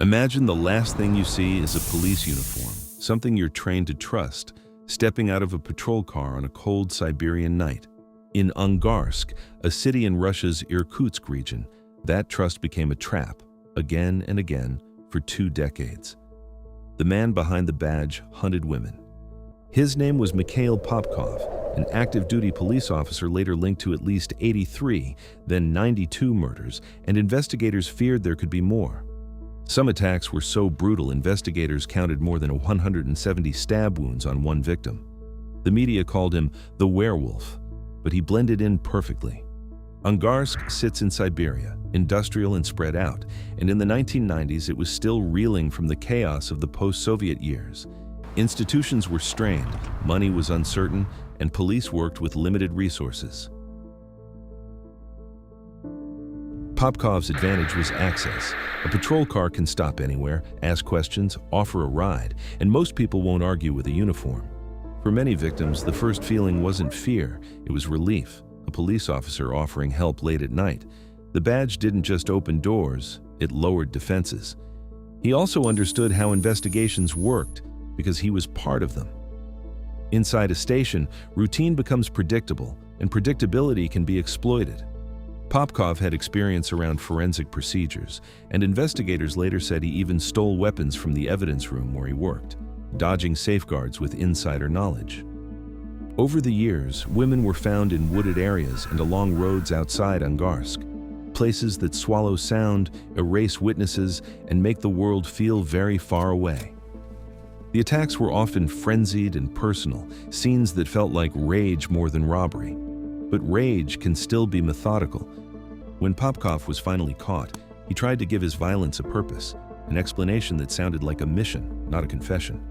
Imagine the last thing you see is a police uniform, something you're trained to trust, stepping out of a patrol car on a cold Siberian night. In Angarsk, a city in Russia's Irkutsk region, that trust became a trap, again and again, for 2 decades. The man behind the badge hunted women. His name was Mikhail Popkov, an active-duty police officer later linked to at least 83, then 92 murders, and investigators feared there could be more. Some attacks were so brutal, investigators counted more than 170 stab wounds on one victim. The media called him the werewolf, but he blended in perfectly. Angarsk sits in Siberia, industrial and spread out, and in the 1990s it was still reeling from the chaos of the post-Soviet years. Institutions were strained, money was uncertain, and police worked with limited resources. Popkov's advantage was access. A patrol car can stop anywhere, ask questions, offer a ride, and most people won't argue with a uniform. For many victims, the first feeling wasn't fear, it was relief. A police officer offering help late at night. The badge didn't just open doors, it lowered defenses. He also understood how investigations worked because he was part of them. Inside a station, routine becomes predictable, and predictability can be exploited. Popkov had experience around forensic procedures, and investigators later said he even stole weapons from the evidence room where he worked, dodging safeguards with insider knowledge. Over the years, women were found in wooded areas and along roads outside Angarsk, places that swallow sound, erase witnesses, and make the world feel very far away. The attacks were often frenzied and personal, scenes that felt like rage more than robbery. But rage can still be methodical. When Popkov was finally caught, he tried to give his violence a purpose, an explanation that sounded like a mission, not a confession.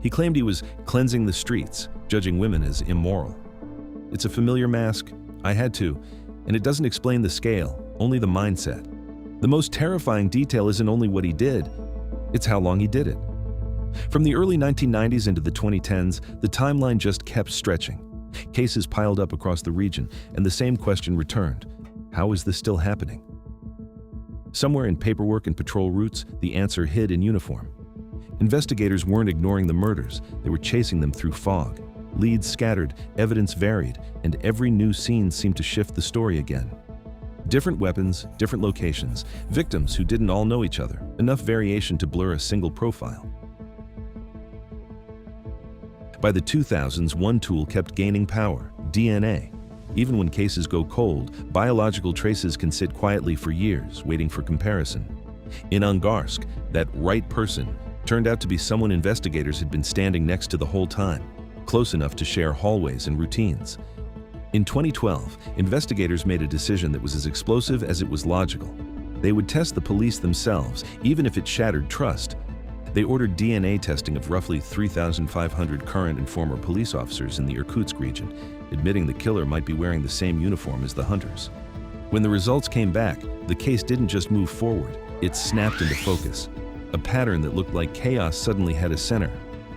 He claimed he was cleansing the streets, judging women as immoral. It's a familiar mask, I had to, and it doesn't explain the scale, only the mindset. The most terrifying detail isn't only what he did, it's how long he did it. From the early 1990s into the 2010s, the timeline just kept stretching. Cases piled up across the region, and the same question returned. How is this still happening? Somewhere in paperwork and patrol routes, the answer hid in uniform. Investigators weren't ignoring the murders, they were chasing them through fog. Leads scattered, evidence varied, and every new scene seemed to shift the story again. Different weapons, different locations, victims who didn't all know each other, enough variation to blur a single profile. By the 2000s, one tool kept gaining power: DNA. Even when cases go cold, biological traces can sit quietly for years, waiting for comparison. In Angarsk, that right person turned out to be someone investigators had been standing next to the whole time, close enough to share hallways and routines. In 2012, investigators made a decision that was as explosive as it was logical. They would test the police themselves, even if it shattered trust. They ordered DNA testing of roughly 3,500 current and former police officers in the Irkutsk region, admitting the killer might be wearing the same uniform as the hunters. When the results came back, the case didn't just move forward, it snapped into focus. A pattern that looked like chaos suddenly had a center.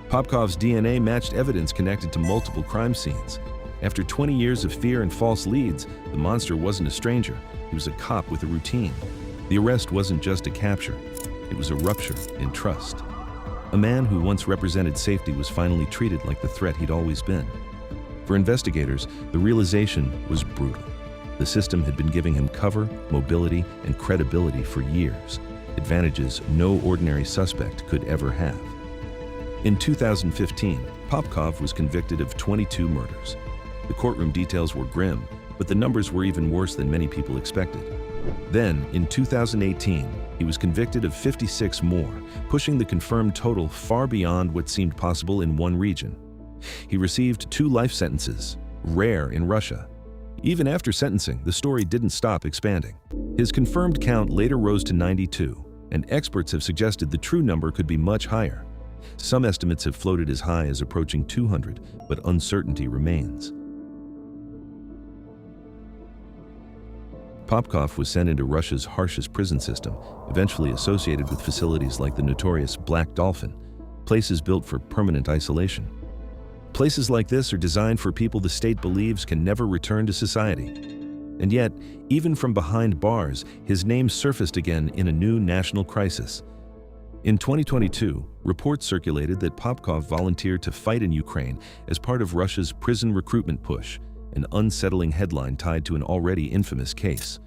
Popkov's DNA matched evidence connected to multiple crime scenes. After 20 years of fear and false leads, the monster wasn't a stranger, he was a cop with a routine. The arrest wasn't just a capture, it was a rupture in trust. A man who once represented safety was finally treated like the threat he'd always been. For investigators, the realization was brutal. The system had been giving him cover, mobility, and credibility for years, advantages no ordinary suspect could ever have. In 2015, Popkov was convicted of 22 murders. The courtroom details were grim, but the numbers were even worse than many people expected. Then, in 2018, he was convicted of 56 more, pushing the confirmed total far beyond what seemed possible in one region. He received 2 life sentences, rare in Russia. Even after sentencing, the story didn't stop expanding. His confirmed count later rose to 92, and experts have suggested the true number could be much higher. Some estimates have floated as high as approaching 200, but uncertainty remains. Popkov was sent into Russia's harshest prison system, eventually associated with facilities like the notorious Black Dolphin, places built for permanent isolation. Places like this are designed for people the state believes can never return to society. And yet, even from behind bars, his name surfaced again in a new national crisis. In 2022, reports circulated that Popkov volunteered to fight in Ukraine as part of Russia's prison recruitment push, an unsettling headline tied to an already infamous case.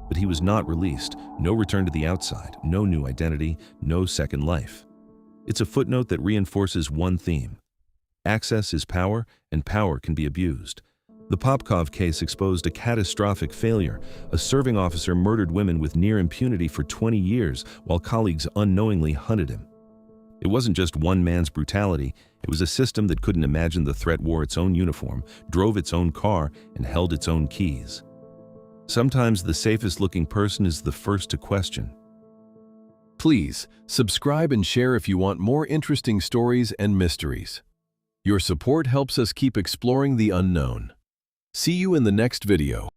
But he was not released, no return to the outside, no new identity, no second life. It's a footnote that reinforces one theme. Access is power, and power can be abused. The Popkov case exposed a catastrophic failure. A serving officer murdered women with near impunity for 20 years while colleagues unknowingly hunted him. It wasn't just one man's brutality, it was a system that couldn't imagine the threat wore its own uniform, drove its own car, and held its own keys. Sometimes the safest-looking person is the first to question. Please subscribe and share if you want more interesting stories and mysteries. Your support helps us keep exploring the unknown. See you in the next video.